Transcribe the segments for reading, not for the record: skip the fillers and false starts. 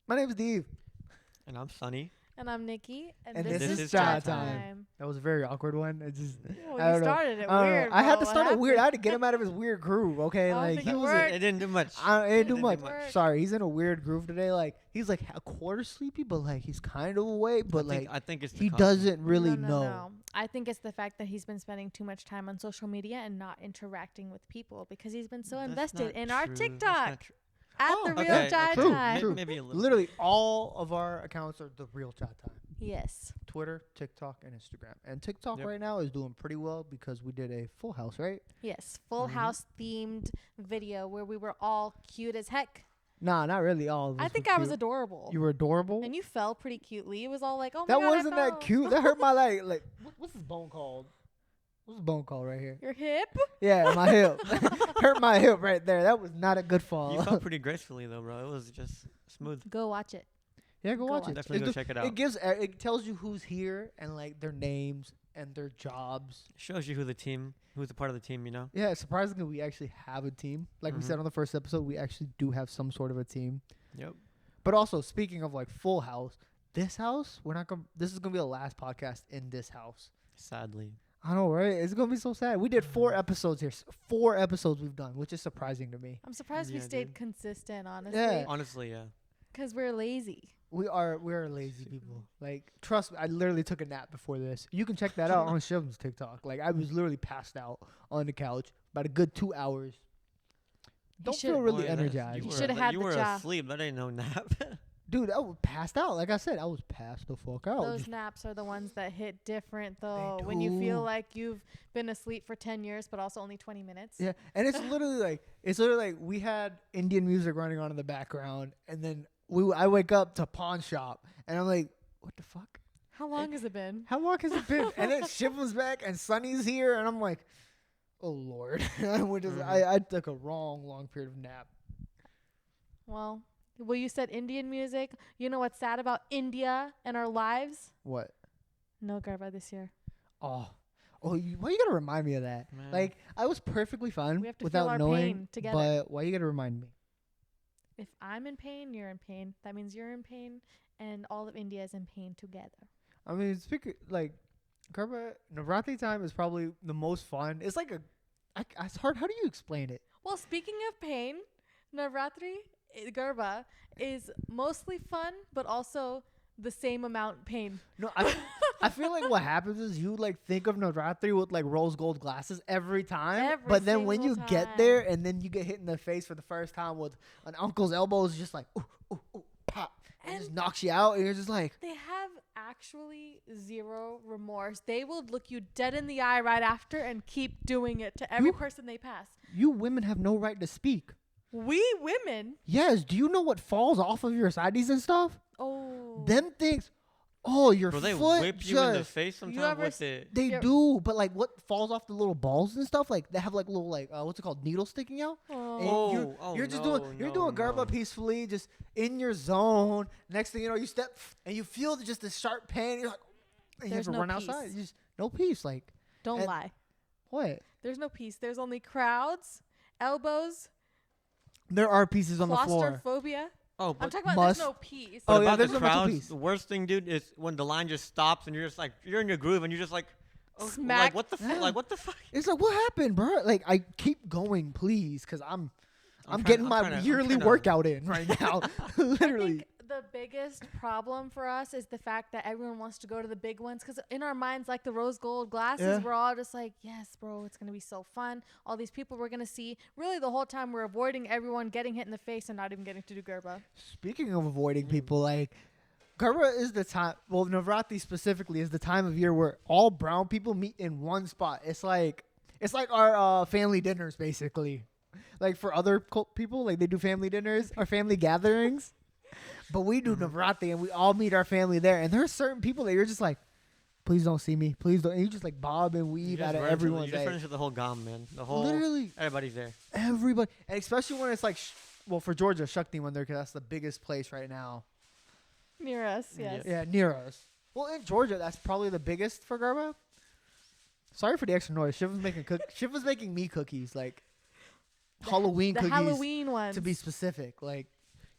My name's Deev. And I'm Sunny. And I'm Nikki. And this this is is chat Chat time. That was a very awkward one. It just Well, I you don't know. started it I don't know. weird. I had to bro. start What it weird. I happened? had to get him out of his weird groove. Okay, I don't like think he it was. worked. It didn't do much. I didn't do It much. didn't do much. Sorry, he's in a weird groove today. Like he's like a quarter sleepy, but like he's kind of awake. But I think it's the he coffee. doesn't really no, know. No. I think it's the fact that he's been spending too much time on social media and not interacting with people because he's been so That's invested not in our true. That's TikTok not true. at Oh, the real okay. chat True, time. true. Maybe a little. Literally, all of our accounts are the real chat time. Yes. Twitter, TikTok, and Instagram. And TikTok Yep. right now is doing pretty well because we did a Full House, right? Yes. Full Mhm. House themed video where we were all cute as heck. Nah, not really all of us. I think were I was cute. adorable. You were adorable. And you fell pretty cutely. It was all like, oh my That god, wasn't I that fell. cute. That hurt my leg. Like, what's this bone called? What's this bone called right here? Your hip? Yeah, my hip. Hurt my hip right there. That was not a good fall. You felt pretty gracefully though, bro. It was just smooth. Go watch it. Yeah, go Go watch watch it. it. Definitely go check it out. It gives. It tells you who's here and like their names and their jobs. Shows you who's a part of the team. You know. Yeah, surprisingly, we actually have a team. Like we said Mhm. on the first episode, we actually do have some sort of a team. Yep. But also, speaking of like Full House, this house, we're not gonna. This is gonna be the last podcast in this house. Sadly. I know, right? It's gonna be so sad. We did 4 episodes here. 4 episodes we've done, which is surprising to me. I'm surprised we Yeah, stayed dude. consistent, honestly. Yeah. Honestly, yeah. Because we're lazy. We are lazy Super. people. Like, trust me, I literally took a nap before this. You can check that out on Shivam's TikTok. Like, I was literally passed out on the couch about a good 2 hours. Don't feel should- really Boy, that's- energized. You shoulda had You the were job. asleep. That ain't no nap. Dude, I was passed out. Like I said, I was passed the fuck out. Those Just- naps are the ones that hit different, though. When you feel do. like you've been asleep for 10 years, but also only 20 minutes. Yeah, and it's literally like we had Indian music running on in the background, and then I wake up to pawn shop, and I'm like, what the fuck? How long has it been? How long has it been? And then Shivam's back, and Sunny's here, and I'm like, oh lord. I took a long period of nap. Well, you said Indian music. You know what's sad about India and our lives? What? No Garba this year. Oh, why you gotta remind me of that? Man. Like I was perfectly fine We have to feel without our knowing, pain together. but why you gotta remind me? If I'm in pain, you're in pain. That means you're in pain, and all of India is in pain together. I mean, like, Garba, Navratri time is probably the most fun. It's like it's hard. How do you explain it? Well, speaking of pain, Navratri, Garba, is mostly fun, but also the same amount pain. No, I feel like what happens is you like think of Navratri with like rose gold glasses every time, Every but then when you single get there time. and then you get hit in the face for the first time with an uncle's elbow, it's just like ooh, pop, and it just And- knocks you out, and you're just like, They have actually zero remorse. They will look you dead in the eye right after and keep doing it to every You- person they pass. you women have no right to speak. We women, Yes, do you know what falls off of your sides and stuff? oh, Them things. Oh, your Bro, they foot whip you in the just. face sometimes ever with it. They You're- do, but like what falls off the little balls and stuff, like they have like little like what's it called, needles sticking out. And oh. you're just no, doing Garba no. peacefully, just in your zone. Next thing you know, you step and you feel just the sharp pain. You're like, and you have There's to no run outside. peace. You just no peace. Like Don't and- lie. what? There's no peace. There's only crowds, elbows, There are pieces on the floor. claustrophobia. Oh, I'm but, talking about must- there's no peace. Oh, yeah, about there's the no mental crowds, peace. the worst thing, dude, is when the line just stops and you're just like you're in your groove and you're just like, oh, Smack. like what the Yeah. like what the fuck? It's like what happened, bro? Like I keep going, please, because I'm I'm getting trying- my I'm trying to- yearly I'm trying to- workout in right now. I Literally. think the biggest problem for us is the fact that everyone wants to go to the big ones because in our minds, like the rose gold glasses, Yeah. we're all just like, yes, bro, it's going to be so fun. All these people we're going to see. Really, the whole time we're avoiding everyone getting hit in the face and not even getting to do Garba. Speaking of avoiding people, like Garba is the time. Well, Navratri specifically is the time of year where all brown people meet in one spot. It's like our family dinners, basically. Like for other people, like they do family dinners or family gatherings, but we do Navratri and we all meet our family there. And there are certain people that you're just like, please don't see me, please don't. And you just like bob and You weave just out of run into the- everyone's You just run day. into the whole gom, man. The whole Literally everybody's there. everybody, and especially when it's like, well, for Georgia, Shakti when they're, because that's the biggest place right now. Near us, yes. Yeah, near us. Well, in Georgia, that's probably the biggest for Garba. Sorry for the extra noise. Shiva's making me cookies, like Halloween The cookies, Halloween ones. to be specific. Like,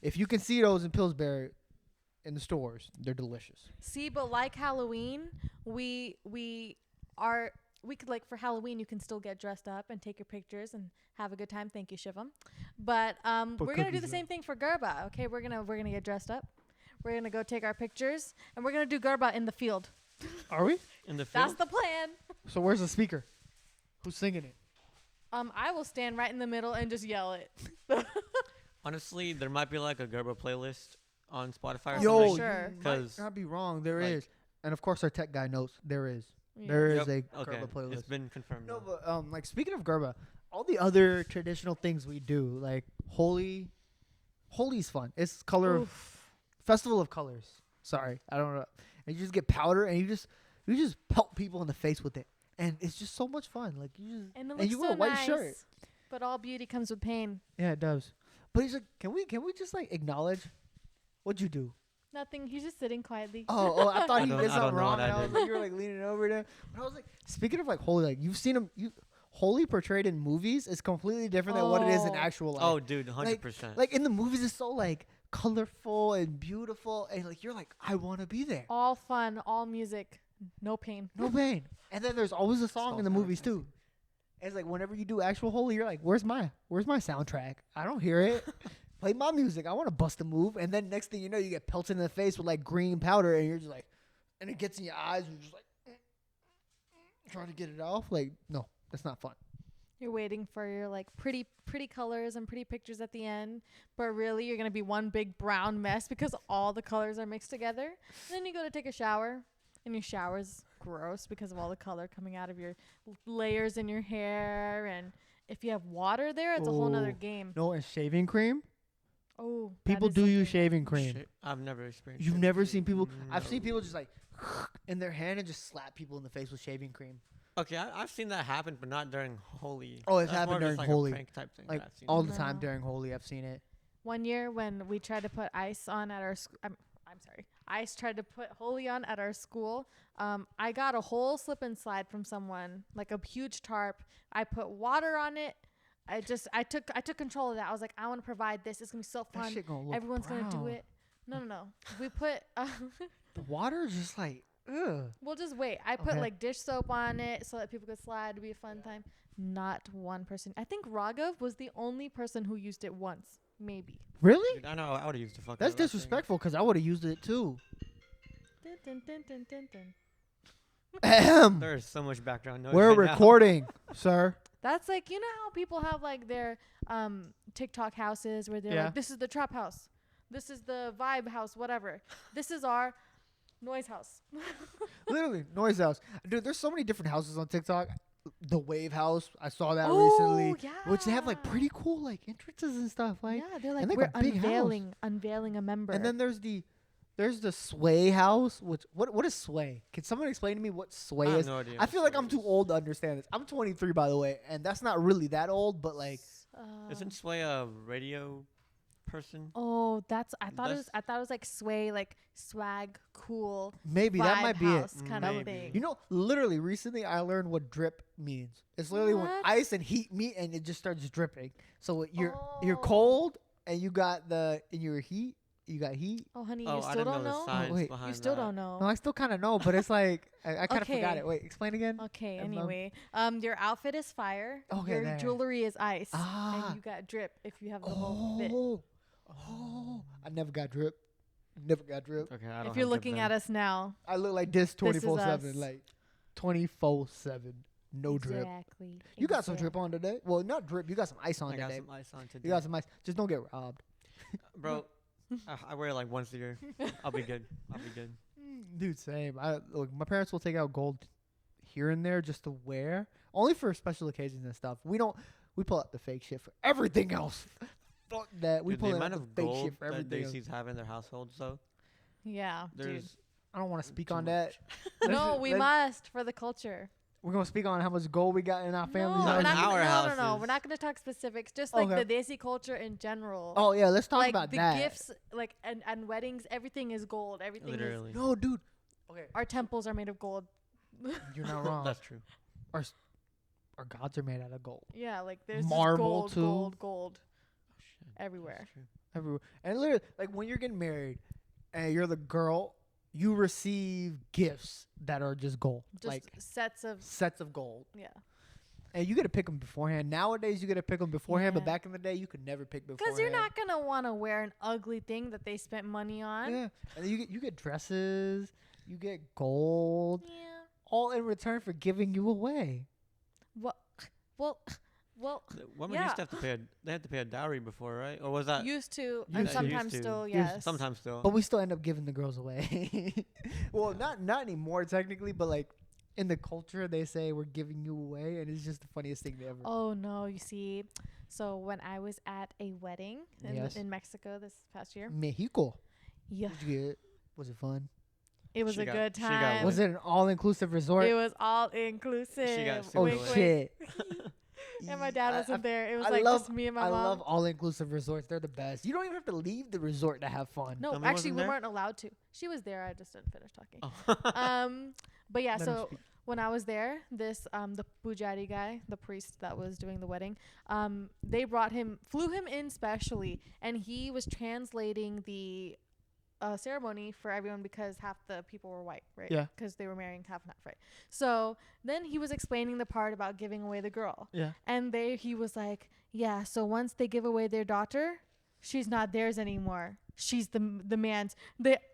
If you can see those in Pillsbury in the stores, they're delicious. See, but like Halloween, we could like for Halloween you can still get dressed up and take your pictures and have a good time. Thank you, Shivam. But Put we're gonna do cookies the in. same thing for Garba. Okay, we're gonna get dressed up. We're gonna go take our pictures and we're gonna do Garba in the field. Are we? In the That's field. the plan. So where's the speaker? Who's singing it? I will stand right in the middle and just yell it. Honestly, there might be like a Gerber playlist on Spotify. Or Yo, something. sure. you might 'Cause, not be wrong. There like- is, and of course our tech guy knows there is. Yeah. There is Yep, a okay, Gerba playlist. it's been confirmed. No, now. but like speaking of Gerba, all the other traditional things we do, like Holy's fun. It's festival of colors. Sorry, I don't know. And you just get powder and you just pelt people in the face with it, and it's just so much fun. Like you just And it looks you so wear a white nice. shirt. But all beauty comes with pain. Yeah, it does. But he's like, can we just like acknowledge what'd you do? Nothing. He's just sitting quietly. Oh, I thought I he don't- did I something don't know wrong. what I And I was did. like, you were like leaning over there. But I was like, speaking of like Holy, like you've seen him. Holy portrayed in movies is completely different than what it is in Oh. actual life. Oh, dude, 100%. Like in the movies, it's so like colorful and beautiful, and like you're like, I want to be there. All fun, all music, no pain. No pain. And then there's always a song all in the very movies too. It's like whenever you do actual Holy, you're like, where's my soundtrack? I don't hear it. Play my music. I want to bust a move. And then next thing you know, you get pelted in the face with like green powder, and you're just like, and it gets in your eyes. You're just like trying to get it off. Like, no, that's not fun. You're waiting for your like pretty colors and pretty pictures at the end, but really you're gonna be one big brown mess because all the colors are mixed together. And then you go to take a shower, and your shower's gross because of all the color coming out of your layers in your hair. And if you have water there, it's a whole nother Oh. game. No, and shaving cream. Oh, that People is do use something. shaving cream. Shit, I've never experienced. You've it. never seen people. I've No. seen people just like in their hand and just slap people in the face with shaving cream. Okay, I've seen that happen, but not during Holy. Oh, it's That's happened more during just like Holy. A prank type thing. Like that I've seen. all the time No. during Holy, I've seen it. One year when we tried to put ice on at our I'm sorry. Ice tried to put Holy on at our school. I got a whole slip and slide from someone, like a huge tarp. I put water on it. I took control of that. I was like, I want to provide this. It's going to be so That fun. shit gonna look Everyone's going to do brown. it. No. We put The water is just like, ugh. we'll just wait. I put Okay. like dish soap on it so that people could slide. It'd be a fun time. Not one person. I think Raghav was the only person who used it once, maybe. Really? Dude, I know. I would have used the fuck. That's out of that thing. disrespectful because I would have used it too. Dun, dun, dun, dun, dun, dun. Ahem. There is so much background noise. We're right now. recording, sir. That's like, you know how people have like their TikTok houses where they're Yeah. like, this is the trap house, this is the vibe house, whatever. This is our noise house. Literally, noise house. Dude, there's so many different houses on TikTok. The Wave House, I saw that Oh, recently. yeah. Which they have like pretty cool like entrances and stuff. Like, yeah, they're like, and like we're a big house. unveiling a member. and then there's the Sway House. Which what is Sway? Can someone explain to me what Sway I have is? no idea. I feel like I'm too old to understand this. I'm 23 by the way, and that's not really that old, but like Isn't Sway a radio person? oh, I thought it That's- was like sway, like swag, cool, maybe that vibe might be house it. kind of Maybe. thing. You know, literally recently I learned what drip means. It's literally when What? ice and heat meet and it just starts dripping. So you're Oh. cold and you got heat. You got heat. Oh, honey, Oh, you I still didn't don't know know? the science wait. behind You still that. don't know. No, I still kind of know, but it's like I kind of forgot Okay. it. Wait, explain again. Okay, And, anyway, your outfit is fire. Okay, your there. jewelry is ice. Ah. And you got drip if you have the whole fit. I never got drip. Never got drip. Okay, I don't If you're looking at us now. I look like this This is 24/7, us. like 24/7, no drip. Exactly. You got some drip on today. Well, not drip. You got some ice on I got today. some ice on today. You got some ice. Just don't get robbed. Bro, I wear it like once a year. I'll be good. I'll be good. Dude, same. Look, my parents will take out gold here and there just to wear, only for special occasions and stuff. We pull out the fake shit for everything else. Fuck that. We Dude, pull the out amount the of fake gold shit for that everything else. Daisy's have in their households, though. Yeah, dude. There's I don't want to speak too on that. much. No, we must for the culture. We're gonna speak on how much gold we got in our family's No, Not we're in house. not our gonna, no. houses. We're not going to talk specifics. Just like Okay. the Desi culture in general. Oh yeah, let's talk like about the that. gifts, like and weddings, everything is gold. Everything is. literally. No, dude. Okay, Our temples are made of gold. you're not wrong. That's true. Our gods are made out of gold. Yeah, like there's just Marble, gold, too. gold Oh, shit. everywhere. That's true. everywhere. And literally, like when you're getting married and you're the girl, you receive gifts that are just gold, Just like sets of gold. yeah. And you get to pick them beforehand. Nowadays, you get to pick them beforehand, but Yeah. back in the day, you could never pick beforehand. Because you're not gonna want to wear an ugly thing that they spent money on. Yeah, and then you get dresses, you get gold, Yeah. all in return for giving you away. Well, well. Women used to have to pay. They had to pay a dowry before, right? Or was that Used to, Used and to. sometimes Used to. still, Used- yes. sometimes still? But we still end up giving the girls away. Well, not anymore technically, but like in the culture, they say we're giving you away, and it's just the funniest thing ever. Oh no, you see. So when I was at a wedding Yes. in Mexico this past year, Mexico. yeah, Did you get it? Was it fun? it was She a got- good she got time. Was it an all-inclusive resort? It was all inclusive. She got Oh Wink, wink. shit! And my dad wasn't there. It was I like love- just me and my I mom. love all-inclusive resorts. They're the best. You don't even have to leave the resort to have fun. No, Tommy actually, wasn't we there? weren't allowed to. She was there. I just didn't finish talking. Oh. But yeah, Let him so speak. when I was there, this the pujari guy, the priest that was doing the wedding, they flew him in specially, and he was translating the ceremony for everyone because half the people were white, right? Yeah. Because they were marrying half and half, right? So then he was explaining the part about giving away the girl, Yeah. and he was like, yeah. So once they give away their daughter, she's not theirs anymore. She's the man's.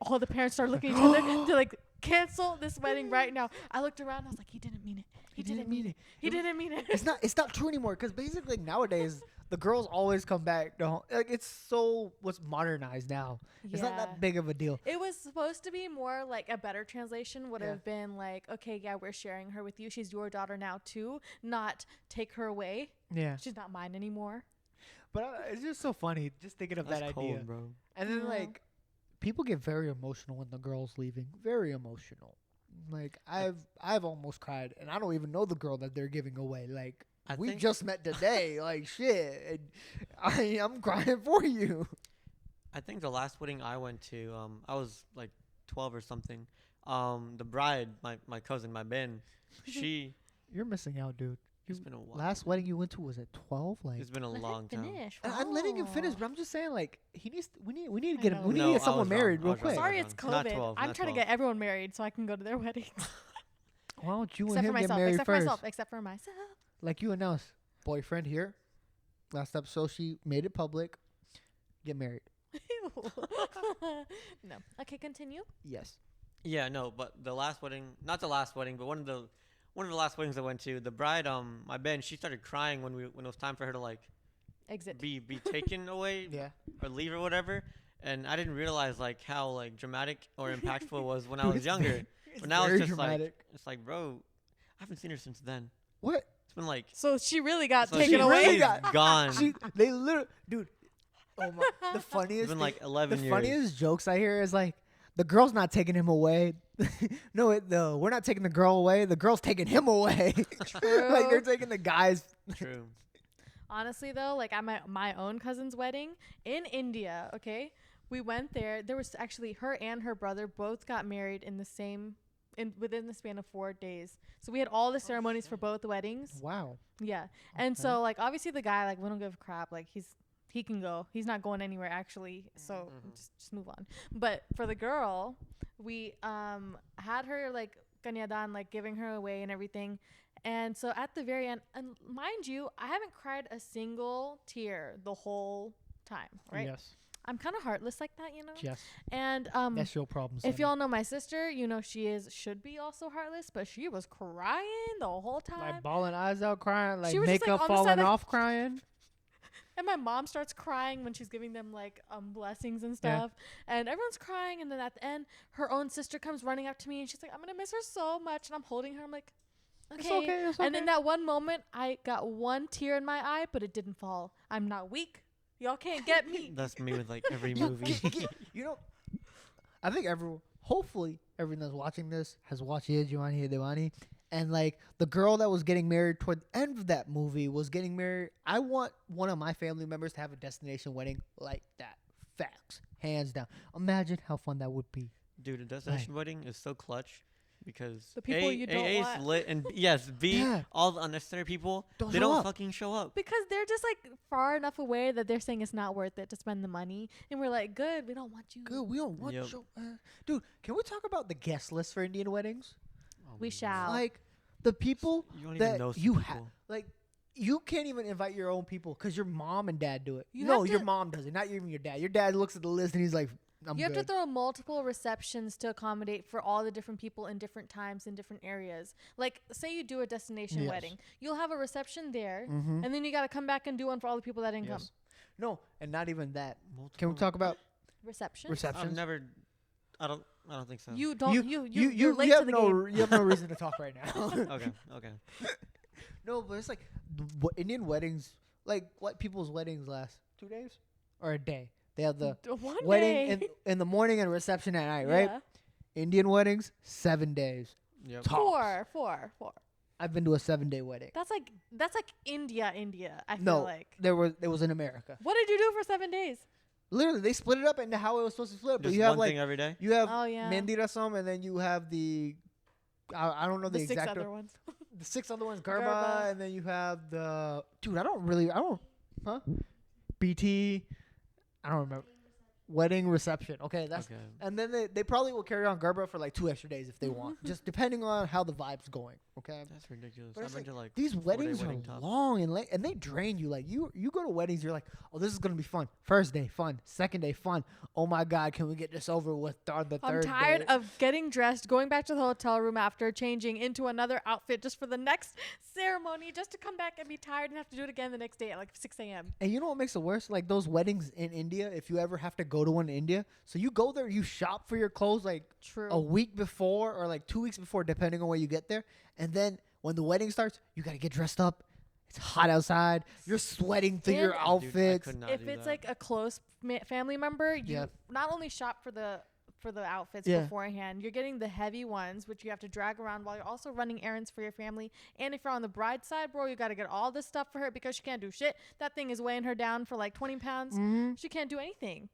All the parents started looking at each other. They're like, cancel this wedding right now. I looked around. I was like, he didn't mean it. He didn't mean it. He didn't mean it. It's not true anymore because basically nowadays the girls always come back to home. Like what's modernized now. It's not Yeah. that big of a deal. It was supposed to be more like a better translation would Yeah. have been like, okay, yeah, we're sharing her with you. She's your daughter now too. Not take her away. Yeah. She's not mine anymore. But it's just so funny just thinking of That's that cold, idea. bro. And then Yeah. like people get very emotional when the girl's leaving. Very emotional. Like I've almost cried, and I don't even know the girl that they're giving away. Like I we think- just met today. Like shit, and I'm crying for you. I think the last wedding I went to, I was like 12 or something. The bride, my cousin, my Ben, she. You're missing out, dude. It's been a while. Last wedding you went to was at 12. Like It's been a Let long him time. finish. I'm letting him finish, Oh. but I'm just saying like we need to I get know. we need to No, get I someone was wrong. married I real was quick. wrong. Sorry, it's Not COVID. 12, I'm not trying to 12. get everyone married so I can go to their weddings. Why don't you except and for him get myself. married Except for first? myself. Except for myself. Like you announced, boyfriend here. Last episode, she made it public. Get married. No. Okay, continue. Yes. Yeah, no, but the last wedding, not the last wedding, but one of the last weddings I went to, the bride, my Ben, she started crying when it was time for her to like Exit. be taken away Yeah. or leave or whatever. And I didn't realize like how like dramatic or impactful it was when I was younger. But now very it's just dramatic. like it's like, bro, I haven't seen her since then. What? It's been like So she really got so taken she away. really she's got- gone. They literally, dude. Oh my! The It's funniest. been thing- like 11 the years. funniest jokes I hear is like, the girl's not taking him away. No, we're not taking the girl away. The girl's taking him away. Like they're True. taking the guys. True. Honestly, though, like at my own cousin's wedding in India, okay, we went there. There was actually her and her brother both got married within the span of 4 days. So we had all the ceremonies for both weddings. Wow. Yeah, and Okay. so like obviously the guy, like, we don't give a crap. Like he can go. He's not going anywhere actually. So just move on. But for the girl, we had her like kanyadan, like giving her away and everything. And so at the very end, and mind you, I haven't cried a single tear the whole time, right? Yes. I'm kind of heartless like that, you know? Yes. And That's your problem. if Sonny. y'all know my sister, you know should be also heartless, but she was crying the whole time. like bawling eyes out, crying, like She was just, like, makeup on the side falling of- off, crying. And my mom starts crying when she's giving them like blessings and Yeah. stuff. And everyone's crying, and then at the end her own sister comes running up to me and she's like, I'm gonna miss her so much, and I'm holding her. I'm like, okay. It's okay. It's okay. And in that one moment I got one tear in my eye, but it didn't fall. I'm not weak. Y'all can't get me. That's me with like every You- movie. you know, I think hopefully everyone that's watching this has watched Ye Jawani Hai Diwani, and like the girl that was getting married toward the end of that movie was getting married. I want one of my family members to have a destination wedding like that. Facts, hands down. Imagine how fun that would be. Dude, a destination wedding is so clutch. because The people you don't A is want. lit, and yes, B, Yeah. all the unnecessary people, Don't they show don't up. fucking show up. Because they're just like far enough away that they're saying it's not worth it to spend the money, and we're like, good, we don't want you. Good, we don't want Yep. show. Dude, can we talk about the guest list for Indian weddings? Oh We my shall. God. Like the people You don't that even know some you people. have, like you can't even invite your own people because your mom and dad do it. You No, have your to- mom does it, not even your dad. Your dad looks at the list and he's like, I'm You have to good. throw multiple receptions to accommodate for all the different people in different times in different areas. Like, say you do a destination Yes. wedding, you'll have a reception there, Mm-hmm. and then you got to come back and do one for all the people that didn't come. Yes. No, and not even that. Can we Multiple- talk about Reception. I've receptions? never. I don't think so. You don't. You're you late to have the no game. you have no reason to talk right now. Okay. Okay. No, but it's like Indian weddings, like what people's weddings last 2 days or a day. They have the One wedding day. in the morning and reception at night, right? Yeah. Indian weddings 7 days. Yep. Tops. Four. I've been to a 7-day wedding. That's like India. I feel No, like. there was in America. What did you do for 7 days? Literally, they split it up into how it was supposed to split up. But Just you have one like thing every day. you have Oh yeah. Mehndi Rasam, and then you have the I don't know the, the six exact other ones. the 6 other ones, Garba, Garba. and then you have the BT, I don't remember. Wedding reception. Okay, that's Okay. and then they probably will carry on Garba for like 2 extra days if they want, just depending on how the vibe's going. Okay. That's ridiculous. But I've it's been to like These 4-day weddings are wedding tops. long and late, and they drain you. Like you go to weddings, you're like, oh, this is gonna be fun. First day, fun. Second day, fun. Oh my God, can we get this over with on the I'm third tired day? of getting dressed, going back to the hotel room after, changing into another outfit just for the next ceremony, just to come back and be tired and have to do it again the next day at like 6 a.m. And you know what makes it worse? Like those weddings in India, if you ever have to go to one in India, so you go there, you shop for your clothes like True. a week before or like 2 weeks before, depending on where you get there. And then when the wedding starts, you got to get dressed up. It's hot outside. You're sweating through your And- Dude, I outfits. could not If do it's that. like a close family member, you Yeah. not only shop for the outfits Yeah. beforehand, you're getting the heavy ones, which you have to drag around while you're also running errands for your family. And if you're on the bride side, bro, you got to get all this stuff for her because she can't do shit. That thing is weighing her down for like 20 pounds. Mhm. She can't do anything.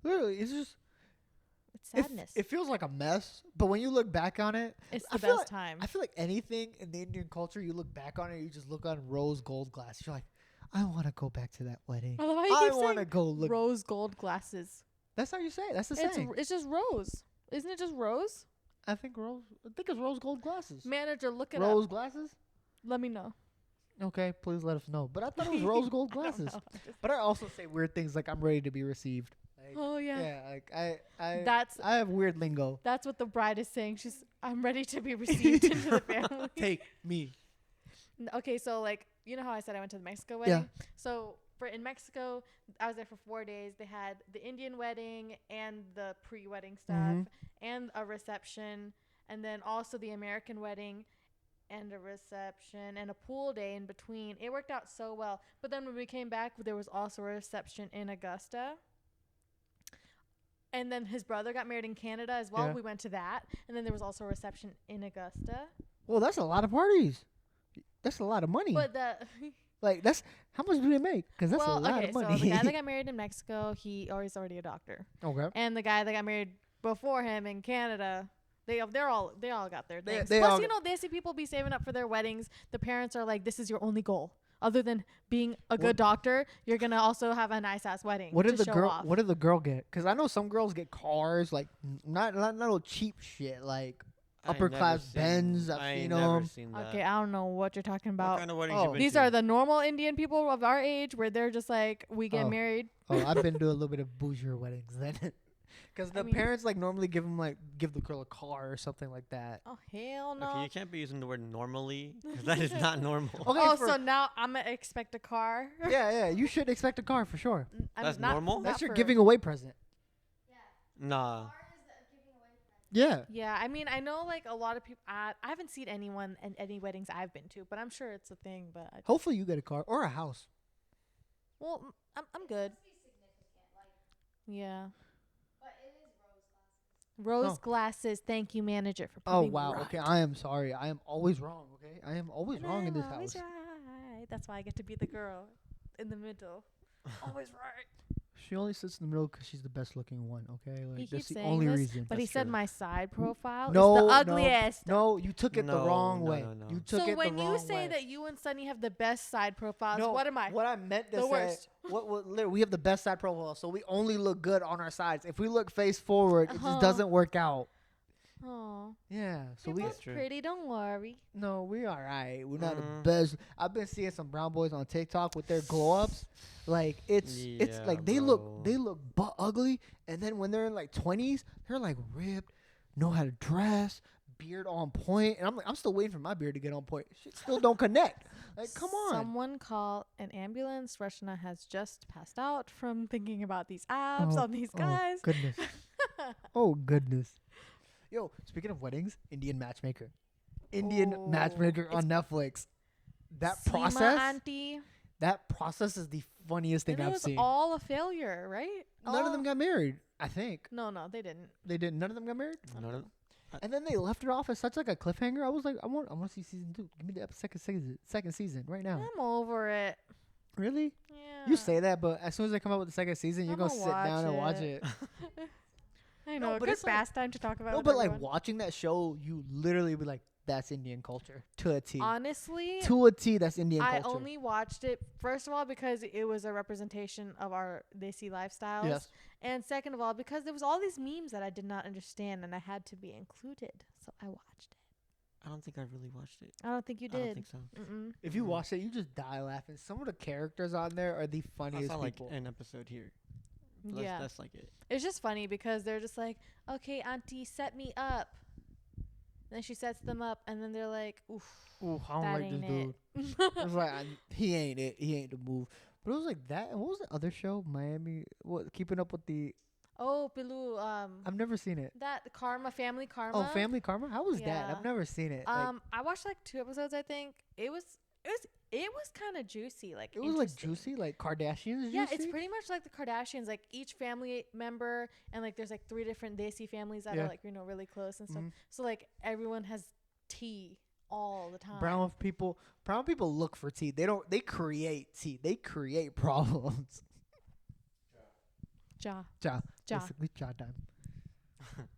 Literally, it's just It's sadness. It feels like a mess, but when you look back on it, It's I the feel best like- time. I feel like anything in the Indian culture, you look back on it, you just look on rose gold glasses. You're like, I want to go back to that wedding. I love how you I keep want to saying go look. rose gold glasses. That's how you say it. That's the It's saying. it's just rose. Isn't it just rose? I think it's rose gold glasses. Manager, look it Rose up. glasses? Let me know. Okay, please let us know. But I thought it was rose gold I don't glasses. know. But I also say weird things like I'm ready to be received. Like, Oh yeah. yeah, like I That's I have weird lingo. that's what the bride is saying. I'm ready to be received into the family. Take me. Okay, so like you know how I said I went to the Mexico Yeah. wedding? So in Mexico, I was there for 4 days. They had the Indian wedding and the pre-wedding stuff Mhm. and a reception, and then also the American wedding and a reception and a pool day in between. It worked out so well. But then when we came back, there was also a reception in Augusta. And then his brother got married in Canada as well. Yeah. We went to that. And then there was also a reception in Augusta. Well, that's a lot of parties. That's a lot of money. But the Like that's how much do they make? Because that's a lot of money. so the guy that got married in Mexico, he's already a doctor. okay. And the guy that got married before him in Canada, they all got their They- things. they Plus, all you know, they see people be saving up for their weddings. The parents are like, this is your only goal. Other than being a good doctor, you're gonna also have a nice ass wedding. What to did the show girl? off. What did the girl get? Because I know some girls get cars, like not no cheap shit, like I ain't upper never class seen- Benz. I I've ain't seen never them. seen that. Okay, I don't know what you're talking What about. kind of weddings Oh. you been These to? are the normal Indian people of our age where they're just like, we get Oh. married. Oh, I've been to a little bit of bougier weddings then. Because I the mean- parents like normally give the girl a car or something like that. Oh hell no. Okay, you can't be using the word normally because that is not normal. Okay, Oh, for- so now I'm gonna expect a car. yeah, you should expect a car for sure. That's normal? That's your for- giving away present. Nah. Yeah. Yeah, I mean, I know like a lot of people. I haven't seen anyone in any weddings I've been to, but I'm sure it's a thing. But Hopefully you get a car or a house. well, I'm good. Yeah. Rose Oh. glasses. Thank you, manager, for Oh proving wow. right. Okay, I am sorry. I am always wrong. Okay, I am always And wrong in I'm this always house. right. That's why I get to be the girl in the middle. Always right. She only sits in the middle because she's the best looking one. Okay, like He that's keeps the saying only this, reason. but he That's said true. my side profile No, is the no, ugliest. No, you took it the No, wrong no, way. no, no. You took So it when the you wrong say way. that you and Sunny have the best side profiles, No, what am I? What I meant to The say, worst. we have the best side profile, so we only look good on our sides. If we look face forward, it Uh-huh. just doesn't work out. Oh, Yeah, so you're we both true. pretty. Don't worry. no, we all right. We're not the Mm. best. I've been seeing some brown boys on TikTok with their glow ups. Like it's Yeah, like they bro. look butt ugly, and then when they're in like 20s, they're like ripped, know how to dress, beard on point, and I'm like I'm still waiting for my beard to get on point. Shit still don't connect. Like come on. Someone call an ambulance. Rachna has just passed out from thinking about these abs on these guys. Oh goodness. Oh goodness. Yo, speaking of weddings, Indian matchmaker. Indian Oh, matchmaker on Netflix. That Seema process, auntie. that process is the funniest thing And it I've was seen. all a failure, right? None of them got married. I think No, they didn't. they did. None of them got married. No, no. And then they left it off as such like a cliffhanger. I was like, I want to see season 2. Give me the second season right now. I'm over it. Really? Yeah. You say that, but as soon as they come out with the second season, you're I'ma gonna sit down and watch it. I No, know, but good it's like- pastime to talk about. No, with but like everyone. watching that show, you literally be like, that's Indian culture to a T. Honestly, To a T, that's Indian I culture. only watched it first of all because it was a representation of our desi lifestyles, Yes. and second of all because there was all these memes that I did not understand and I had to be included, so I watched it. I don't think I really watched it. I don't think you I don't did. think so. Mm-mm. If you watch it, you just die laughing. Some of the characters on there are the I funniest saw like people. an episode here. But Yeah, that's like it. it's just funny because they're just like, okay, auntie, set me up. Then she sets them up, and then they're like, oof, Ooh, I don't that like this ain't dude. it. It was like he ain't it. He ain't the move. But it was like that. And what was the other show? Miami. What? Keeping Up with the. Oh, Pilu, I've never seen it. that Family Karma. Oh, Family Karma. How was that? Yeah. I've never seen it. Like, I watched like 2 episodes. I think it was kind of juicy. Like it was like interesting. juicy, like Kardashians. Yeah, juicy? it's pretty much like the Kardashians. Like each family member, and like there's like 3 different desi families that Yeah. are like really close and stuff. Mhm. So like everyone has tea all the time. Brown people look for tea. They don't. They create tea. They create problems. Ja. Ja. Ja. Basically, ja time.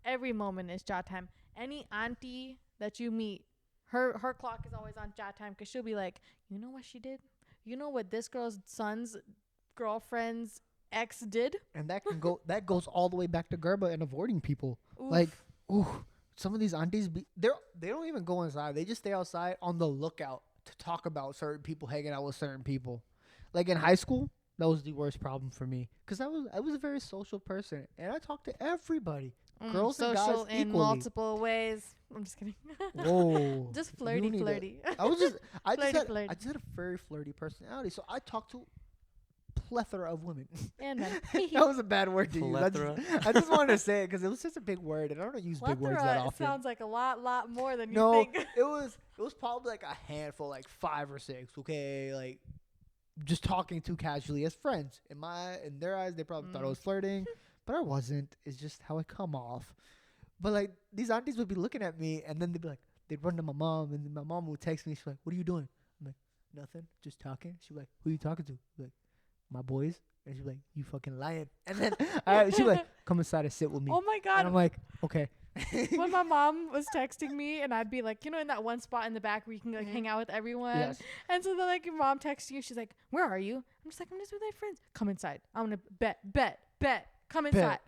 Every moment is ja time. Any auntie that you meet, her clock is always on ja time because she'll be like, you know what she did? You know what this girl's son's girlfriend's ex did? And that can go. That goes all the way back to Gerba and avoiding people. Oof. Like, ooh, some of these aunties they don't even go inside. They just stay outside on the lookout to talk about certain people hanging out with certain people. Like in high school, that was the worst problem for me because I was a very social person and I talked to everybody. Girls and guys social in equally. multiple ways. I'm just kidding. Whoa, Just you flirty, need to- flirty. I Flirty. just had a very flirty personality, so I talked to plethora of women. And men. That was a bad word to use. Plethora. I just wanted to say it because it was just a big word, and I don't use big words that Plethora often. sounds like a lot more than you No, think. it was probably like a handful, like 5 or 6. Okay, like just talking too casually as friends. In their eyes, they probably thought I was flirting, but I wasn't. It's just how I come off. But like these aunties would be looking at me, and then they'd run to my mom, and then my mom would text me. She's like, "What are you doing?" I'm like, "Nothing, just talking." She's like, "Who are you talking to?" I'm like, "My boys." And she's like, "You fucking lying." And then she's like, "Come inside and sit with me." Oh my And god. I'm like, "Okay." When my mom was texting me and I'd be like, in that one spot in the back where you can like hang out with everyone. Yes. And so then like your mom texts you, she's like, "Where are you?" I'm just like, "I'm just with my friends." "Come inside. I'm gonna bet. Come inside."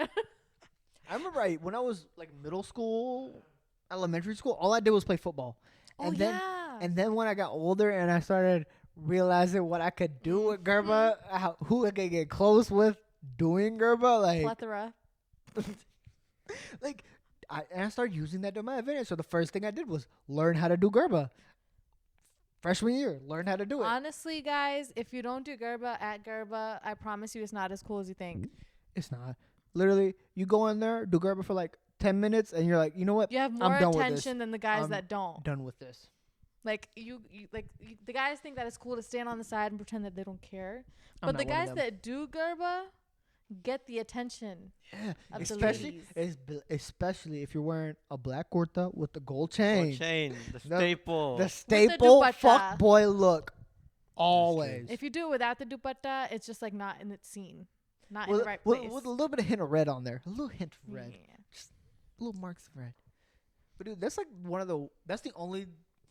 I remember when I was like middle school, elementary school, all I did was play football. Oh yeah. And then when I got older and I started realizing what I could do with Gerba, who I could get close with doing Gerba, like Plethora. like I started using that to my advantage. So the first thing I did was learn how to do Gerba. Freshman year, learn how to do it. Honestly, guys, if you don't do Gerba at Gerba, I promise you it's not as cool as you think. It's not. Literally, you go in there, do Gerba for like 10 minutes, and you're like, you know what? You have I'm more done with this. attention than the guys I'm that don't. Done with this. Like the guys think that it's cool to stand on the side and pretend that they don't care. I'm But the not one of guys them. that do Gerba get the attention. Yeah, of the especially ladies. especially if you're wearing a black kurta with the gold chain, The No, staple. the staple dupatta. fuck boy look, always. If you do it without the dupatta, it's just like not in its scene. not in the right place. with a little bit of hint of red on there. A little hint of red. Yeah. Little marks of red. But dude, that's like that's the only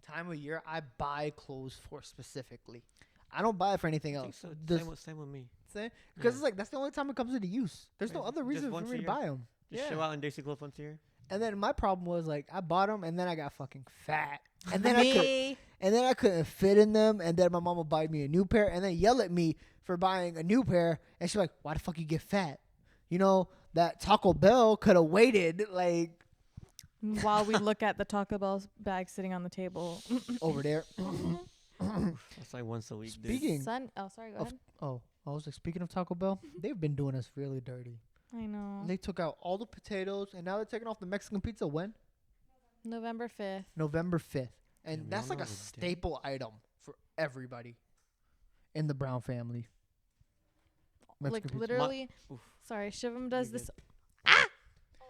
time of year I buy clothes for specifically. I don't buy it for anything I think else. so. Same with me. Because Yeah. it's like that's the only time it comes into use. There's no Right. other Just reason for once me a to year. buy them. Just show out in Daisy clothes once a year. And then my problem was like I bought them and then I got fucking fat. And then I couldn't fit in them. And then my mom would buy me a new pair and then yell at me for buying a new pair. And she's like, "Why the fuck you get fat? You know that Taco Bell could have waited like While we look at the Taco Bell bag sitting on the table. over there." That's like once a week. Dude. Speaking Sorry, go of- ahead. Oh, I was like, speaking of Taco Bell, they've been doing us really dirty. I know. They took out all the potatoes, and now they're taking off the Mexican pizza. When? November 5th. November 5th. And Yeah, we that's all like know a the date. staple item for everybody in the Brown family. Mexican Like pizza. literally. Oof. Sorry, Shivam does You're this.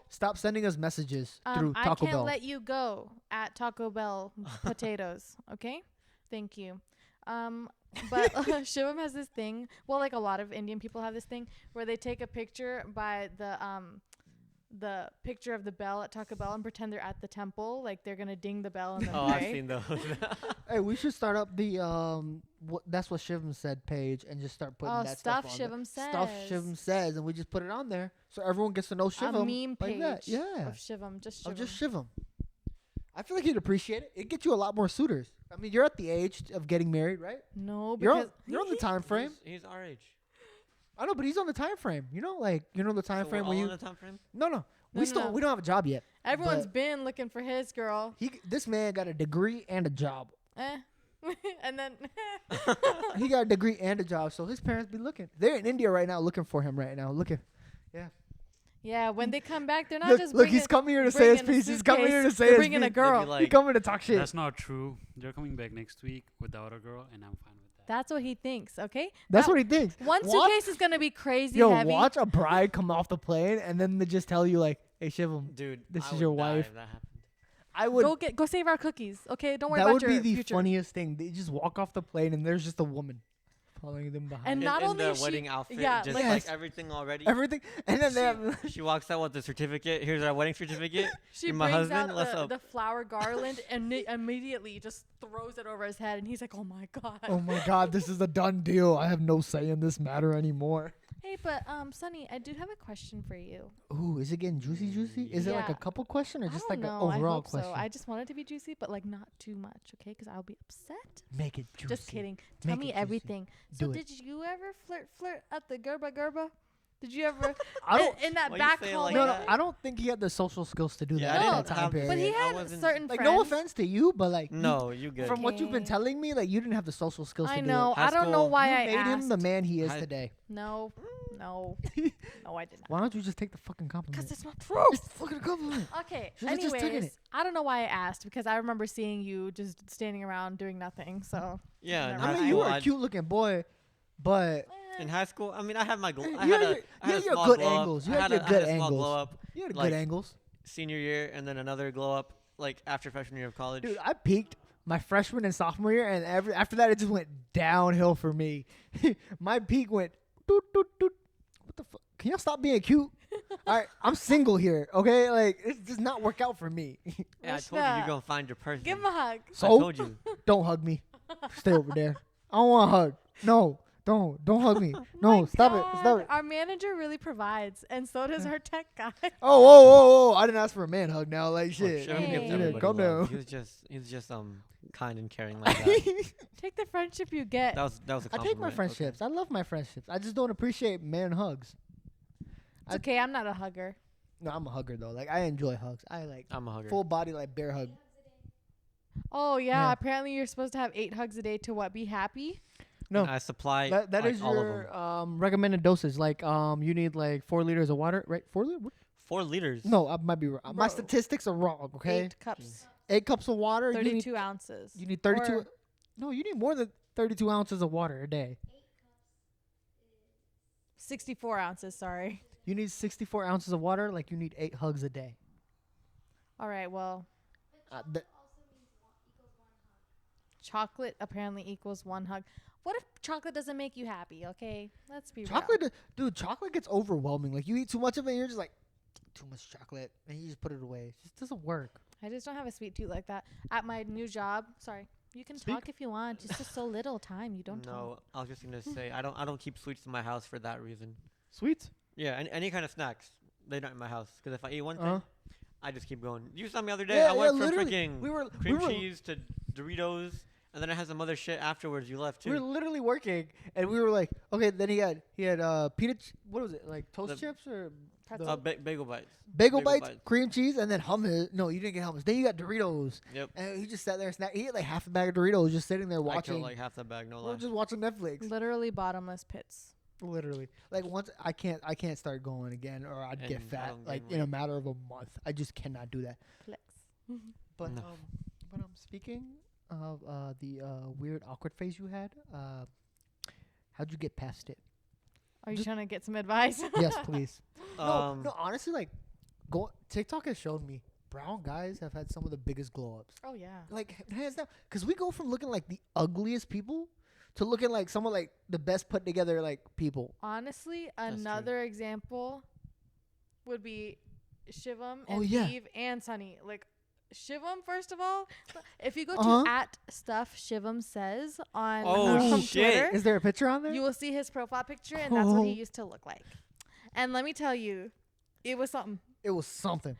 Stop sending us messages through I Taco can't Bell. let you go at Taco Bell potatoes. Okay, thank you. But Shivam has this thing. Well, like a lot of Indian people have this thing where they take a picture by the picture of the bell at Taco Bell and pretend they're at the temple, like they're gonna ding the bell and then Oh, I've pray. seen those. Hey, we should start up the that's what Shivam said page and just start putting Oh, that stuff stuff on Shivam there. Stuff says. Shivam says, and we just put it on there so everyone gets to know A Shivam meme like page that. Yeah. of Shivam, just Shivam. Of just Shivam. I feel like he'd appreciate it. It'd get you a lot more suitors. I mean, you're at the age of getting married, right? No, You're because you're on the time frame. He's our age. I know, but he's on the time frame. You know, like the time So frame we're when all you. on the time frame. No. No, no. We don't have a job yet. everyone's but- been looking for his girl. This man got a degree and a job. And then He got a degree and a job, so his parents be looking. They're in India right now, looking for him right now. Looking. yeah, when they come back, they're not Look, just look, he's coming here to say his bringing a piece. He's coming here to suitcase, say they're his bringing a piece. girl. They'd be He like, coming to talk shit. That's not true. They're coming back next week without a girl, and I'm fine with that. That's what he thinks. Okay, That's That- what he thinks. One Watch- suitcase is gonna be crazy Yo, heavy. watch a bride come off the plane and then they just tell you like, "Hey, Shivam, dude, This I is would your die wife. if that happened. I would." Go save our cookies. Okay, don't worry That about would your be the future. funniest thing. They just walk off the plane and there's just a woman following them behind. And In- not in only the is she- wedding outfit, yeah, just like- like Yes. everything already. Everything, and then they have. She walks out with the certificate. Here's our wedding certificate. She You're my brings husband. out What's up? the flower garland and immediately just throws it over his head, and he's like, "Oh my god." Oh my God, this is a done deal. I have no say in this matter anymore. Hey, but Sonny, I do have a question for you. Ooh, is it getting juicy? Is it like a Yeah. couple question or I just don't like an know. I overall hope question? so. I just want it to be juicy, but like not too much, okay? Because I'll be upset. Make it juicy. Just kidding. Tell Make me it juicy. everything. So Do it. did you ever flirt at the Gerba? Did you ever I don't. in that Why you back say it hallway? like No, that? I don't think he had the social skills to do Yeah, that I at didn't that time have- period. But he I had wasn't- certain like, friends. no offense to you, but like, No, you good. from what you've been Okay. telling me, like, you didn't have the social skills I to know. High I don't know school. why do it. I You made asked. him the man he is High- today. No, no, no, I did not. Why don't you just take the fucking compliment? Because it's not true. It's fucking a compliment. Okay. Should've just taken Anyways, it. I don't know why I asked because I remember seeing you just standing around doing nothing. So Yeah, in Never I high mean, mind. you school, were a I'd- cute looking boy, but in high school, I mean, I had my you I had had a, your- I had you a had your small good glow up. angles. You I had had your a, I good had a small angles. glow up you had Like- good angles. senior year, and then another glow up like after freshman year of college. Dude, I peaked my freshman and sophomore year, and after that, it just went downhill for me. My peak went doot, doot, doot. What the fuck? Can y'all stop being cute? All right, I'm single here, okay? Like, it does not work out for me. Yeah, I told you Rachna, you're gonna find your person. give him a hug. I So, told you. don't hug me. Stay over there. I don't want a hug. No, don't hug me. No, My stop it. God, Stop it. Our manager really provides, and so does our tech guy. Oh, whoa, whoa, whoa. I didn't ask for a man hug now. Like, Look, shit. Shivam Hey. gives You know, everybody calm love. down. He was just kind and caring like that. Take the friendship you get. that was a I compliment. take my Okay. friendships. I love my friendships. I just don't appreciate man hugs. It's okay. I'm not a hugger. No, I'm a hugger, though. Like, I enjoy hugs. I like I'm a hugger. full body, like, bear hug. Oh yeah, Yeah. apparently you're supposed to have 8 hugs a day to what? Be happy. No. And I supply That like, is all of your them. recommended dosage. Like you need like 4 liters of water, right? 4 liters? 4 liters. No, I might be wrong. My Bro. statistics are wrong. Okay, 8 cups. 8 cups of water. You need 32 ounces. 32. Or- No, you need more than 32 ounces of water a day. 64 ounces. Sorry. You need 64 ounces of water. Like you need 8 hugs a day. All right. Well, chocolate apparently equals one hug. What if chocolate doesn't make you happy? Okay, let's be real. Chocolate, dude, chocolate gets overwhelming. Like, you eat too much of it, and you're just like, too much chocolate, and you just put it away. It just doesn't work. I just don't have a sweet tooth like that. At my new job, sorry, you can Speak. talk if you want. It's just so little time. You don't No, talk. I was just gonna say I don't keep sweets in my house for that reason. Sweets? Yeah, any kind of snacks, they're not in my house. Because if I eat one Uh-huh. thing, I just keep going. You saw me the other day. Yeah, I went yeah, from literally. freaking We were cream cheese to Doritos, and then I had some other shit afterwards. You left too. We were literally working, and we were like, okay. Then he had what was it, like toast The- chips or Pretzel. Bagel bites. bagel Bagel bites, bites. cream cheese, and then hummus. No, you didn't get hummus. Then you got Doritos, Yep. and he just sat there and snack. He ate like half a bag of Doritos, just sitting there I watching. killed like half that bag. No we were lie. just watching Netflix. Literally bottomless pits. Literally, like once I can't start going again, or I'd get And I fat. don't Like gain in a weight. matter of a month, I just cannot do that. Flex. But No. speaking of the weird awkward phase you had, how'd you get past it? Are you Just- trying to get some advice? Yes, please. Um, No, honestly, like, TikTok has shown me brown guys have had some of the biggest glow ups. Oh yeah. Like, hands down. Because we go from looking like the ugliest people to looking like someone like the best put together, like, people. Honestly, true. another example would be Shivam Oh, and yeah. Deev and Sunny. Like Shivam, first of all, if you go Uh-huh. to at stuff Shivam says on Oh, from shit. Twitter, Is there a picture on there? you will see his profile picture, and that's what he Oh. used to look like. And let me tell you, it was something. It was something.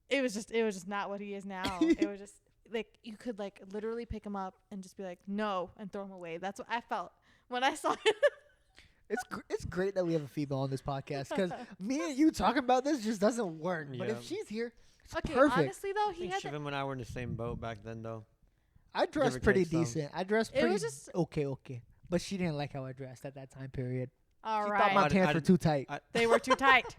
It was just not what he is now. It was just like you could like literally pick him up and just be like no and throw him away. That's what I felt when I saw it. It's great that we have a female on this podcast because me and you talking about this just doesn't work. But Yeah. if she's here, it's Okay, perfect. honestly though, I he think had that, Shivam and I were in the same boat back then, though. I dressed or pretty take some. decent. I dressed It pretty was just- okay. But she didn't like how I dressed at that time period. all She right. thought my I d- pants I were d- too tight. They were too tight.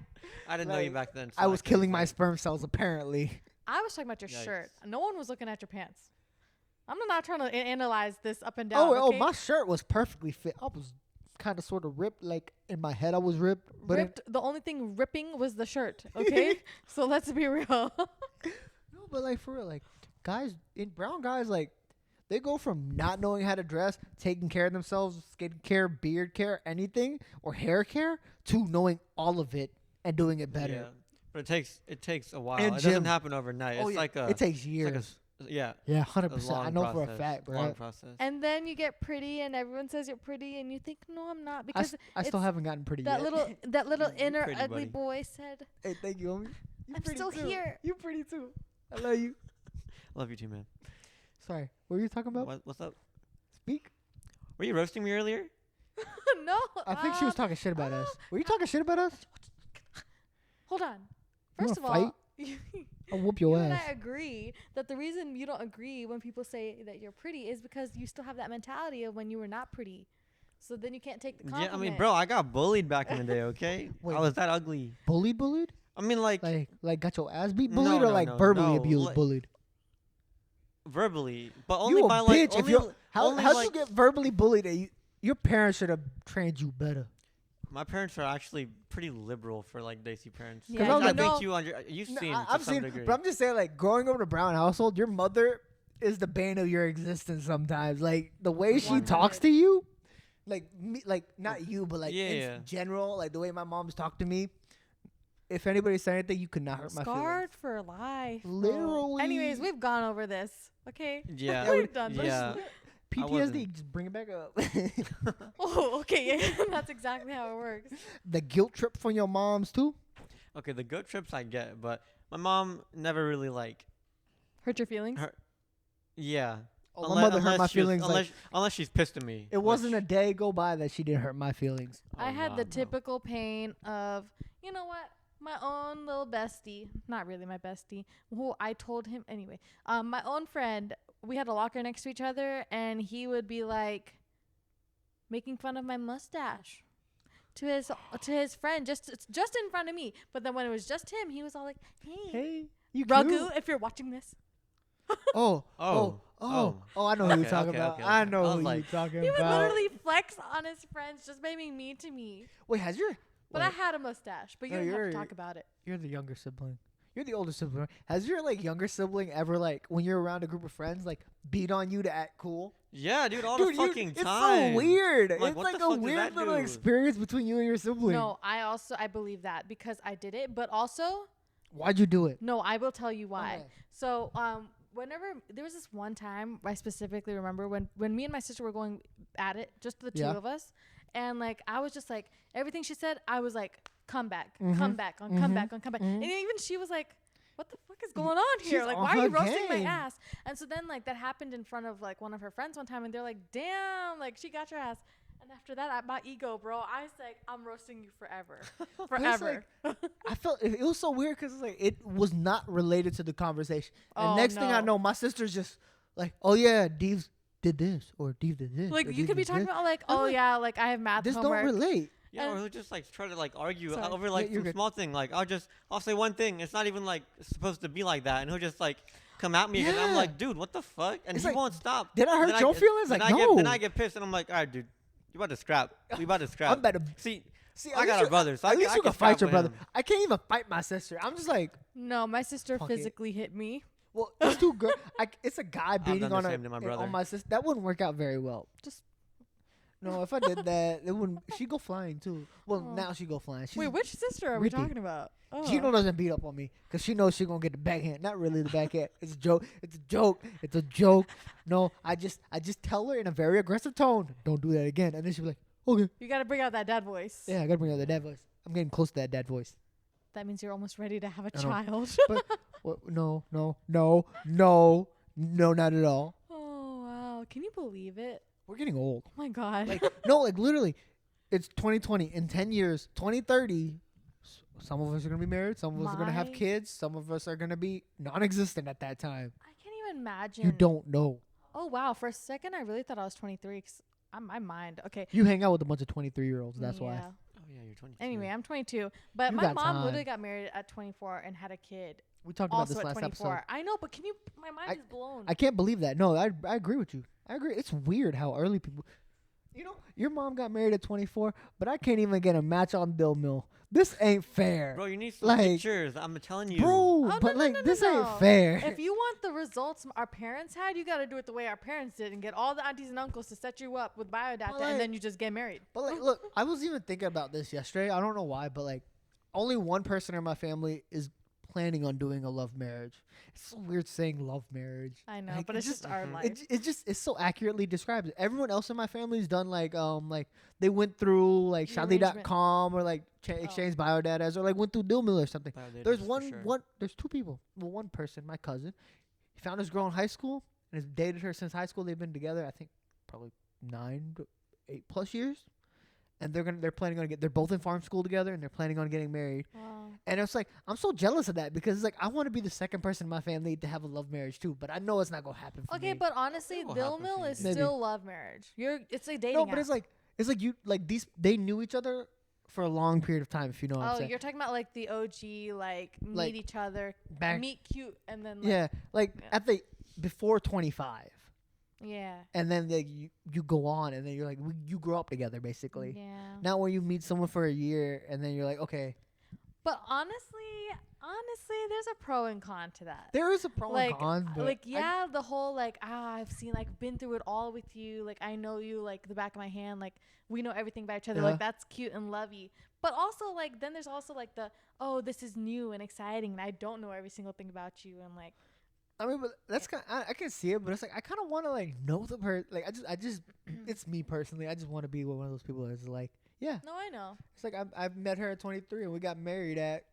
I didn't know you Like, back then. so I was couldn't killing my say. sperm cells apparently. I was talking about your Yikes. shirt. No one was looking at your pants. I'm not trying to analyze this up and down. Oh, okay? my shirt was perfectly fit. I was kind of sort of ripped. Like in my head, I was ripped. But ripped. The only thing ripping was the shirt. Okay, so let's be real. no, but like for real, like brown guys, like they go from not knowing how to dress, taking care of themselves, skin care, beard care, anything, or hair care, to knowing all of it and doing it better. Yeah. But it takes a while. And It gym. doesn't happen overnight. Oh, it's yeah. like a it takes it's like years. yeah. Yeah, A 100%. I long know for a process, fact, bro. Long process. And then you get pretty, and everyone says you're pretty, and you think, no, I'm not, I, because I still it's haven't gotten pretty that yet. little You're inner pretty, ugly buddy. boy said, Hey, thank you, homie. You I'm pretty still too. here. You pretty too. I love you. Love you too, man. Sorry, what were you talking about? What's up? Speak. Were you roasting me earlier? no. I think she was talking shit about us. Were you talking shit about us? Hold on. You First of wanna all, I'll whoop you your and ass. I agree that the reason you don't agree when people say that you're pretty is because you still have that mentality of when you were not pretty. So then you can't take the Yeah, compliment. I mean, bro, I got bullied back in the day. Okay, Wait. I was that ugly. Bullied? I mean, like Like got your ass beat No, bullied or no, like no, verbally no, abused like- bullied? verbally, but only You a by like bitch if only, you how'd only you like get verbally bullied and your parents should have trained you better. my parents are actually pretty liberal for like Desi parents. Yeah, 'Cause I was I like, think know- you've No, seen I've to some seen, degree. but I'm just saying, like, growing up in a brown household, your mother is the bane of your existence sometimes. Like, the way she 100. talks to you, like, me, like not you, but like Yeah, in yeah. general, like the way my mom's talked to me. If anybody said anything, you could not hurt my Scarred for life. bro. Literally. Anyways, we've gone over this. Okay. Yeah, We've done this. yeah. I PTSD. wasn't- Just bring it back up. Oh, okay. Yeah, that's exactly how it works. The guilt trip from your moms too. Okay, the good trips I get, but my mom never really like. Hurt your feelings? Her- Yeah. Oh, my mother hurt my she was- feelings. Like, unless she's pissed at me. it wasn't a which- day go by that she didn't hurt my feelings. I oh, had nah, the bro. typical pain of, you know what? My own little bestie, not really my bestie, who I told him anyway. My own friend, we had a locker next to each other, and he would be like making fun of my mustache to his friend, just in front of me. But then when it was just him, he was all like, "Hey, Hey, you Ragu, cute. if you're watching this." Oh, Oh, I know who you're Okay, talking okay, about. okay, I okay. know I was who you're like- talking He would about. literally flex on his friends just by being mean to me. Wait, has your But wait, I had a mustache, but you No, didn't have you're- to talk about it. you're the younger sibling. You're the older sibling. Right? Has your like younger sibling ever like when you're around a group of friends like beat on you to act cool? Yeah, dude, all Dude, the fucking it's time. so weird. I'm like, It's what like the a fuck does weird that little do? experience between you and your sibling. No, I believe that because I did it, but also Why'd you do it? no, I will tell you why. Okay. So, whenever there was this one time I specifically remember when me and my sister were going at it, just the two Yeah. of us, and like I was just like everything she said, I was like, come back, Mhm. come back, come Mhm. back, come back, Mhm. and even she was like, what the fuck is going on here? She's Like, on why are you her roasting my game. ass? And so then like that happened in front of like one of her friends one time, and they're like, damn, like she got your ass. And after that, my ego, bro, I was like, I'm roasting you forever, But it's forever. I felt it was so weird because like it was not related to the conversation. And Oh, next thing I no. know, my sister's just like, "Oh yeah, Deev did this or Deev did this." Like or you Deev could be did talking this." about like, I'm oh like, yeah, like I have math This homework. don't relate. Yeah, or And- he'll just like try to like argue Sorry. over like you're some good. small thing. Like I'll say one thing. It's not even like supposed to be like that, and he'll just like come at me again. I'm Yeah. like, dude, what the fuck? And It's he like, won't stop. Did I hurt Then your get- feelings? then Like, I no. then I get pissed, and I'm like, all right, dude, you about to scrap. We about to scrap. I'm better. See, See, I got a brother, so at I least I you can can fight scrap your with brother. him. I can't even fight my sister. I'm just like, No, my sister Fuck it. physically hit me. well, it's too good. It's a guy beating done the on same to my brother. on my sister. That wouldn't work out very well. Just No, if I did that, it wouldn't. She go flying too. Well, Oh. now she go flying. She's, wait, which sister are we Ricky. talking about? Oh. Gino doesn't beat up on me because she knows she gonna get the backhand. Not really the backhand. It's a joke. It's a joke. It's a joke. No, I just tell her in a very aggressive tone, don't do that again. And then she'll be like, okay. You got to bring out that dad voice. Yeah, I gotta bring out the dad voice. I'm getting close to that dad voice. That means you're almost ready to have a I know. child. What? No, not at all. Oh wow! Can you believe it? We're getting old. Oh my god! Like no, like literally, it's 2020. In 10 years, 2030, some of us are gonna be married. Some of us are gonna have My- kids. Some of us are gonna be non-existent at that time. I can't even imagine. You don't know. Oh wow! For a second, I really thought I was 23. Cause my mind. Okay. You hang out with a bunch of 23-year-olds. That's why. Yeah. Oh yeah, you're 22. Anyway, I'm 22, but You my got mom time. literally got married at 24 and had a kid We talked about also this at last 24. episode. I know, but can you? My mind is blown. I can't believe that. No, I agree with you. I agree. It's weird how early people. You know, your mom got married at 24, but I can't even get a match on Bill Mill. This ain't fair, Bro, you need some Like, pictures. I'm telling you. bro. Oh, but no, like, no, no, this no. ain't fair. If you want the results our parents had, you got to do it the way our parents did and get all the aunties and uncles to set you up with biodata, like- and then you just get married. But like, look, I was even thinking about this yesterday. I don't know why, but like, only one person in my family is planning on doing a love marriage. It's so weird saying love marriage. I know, Like, but it it's just our Mhm. life. It so accurately describes it. Everyone else in my family's done like they went through like The arrangement. Shadi.com or like exchanged biodatas or like went through Bill Mill or something. Validators There's for one sure. there's two people. Well, one person, my cousin, he found his girl in high school and has dated her since high school. They've been together, I think, probably 9 to 8+ years. And they're planning on they're both in farm school together and they're planning on getting married. Wow. And it's like I'm so jealous of that because it's like I want to be the second person in my family to have a love marriage too, but I know it's not gonna happen for me. Okay, but honestly, will Bill happen Mill for is you. Maybe. still love marriage. It's a dating no, but app. it's like you like they knew each other for a long period of time. If you know what I'm Oh, saying. you're talking about like the OG, like meet Like, each other, back- meet cute, and then like, Yeah, like Yeah. at the before 25. yeah, And then like, you go on, and then you're like, you grow up together, basically. yeah. Not when you meet someone for a year, and then you're like, okay, But honestly, there's a pro and con to that. there is a pro Like, and con, but like yeah, the whole like I've seen like been through it all with you. Like I know you like the back of my hand. Like we know everything about each other. Yeah. Like that's cute and lovey. But also like then there's also like the this is new and exciting and I don't know every single thing about you and like I mean, but that's kind. I can see it, but it's like I kind of want to like know the person. Like I just, it's me personally. I just want to be one of those people that's like, yeah. no, I know. It's like I've met her at 23 and we got married at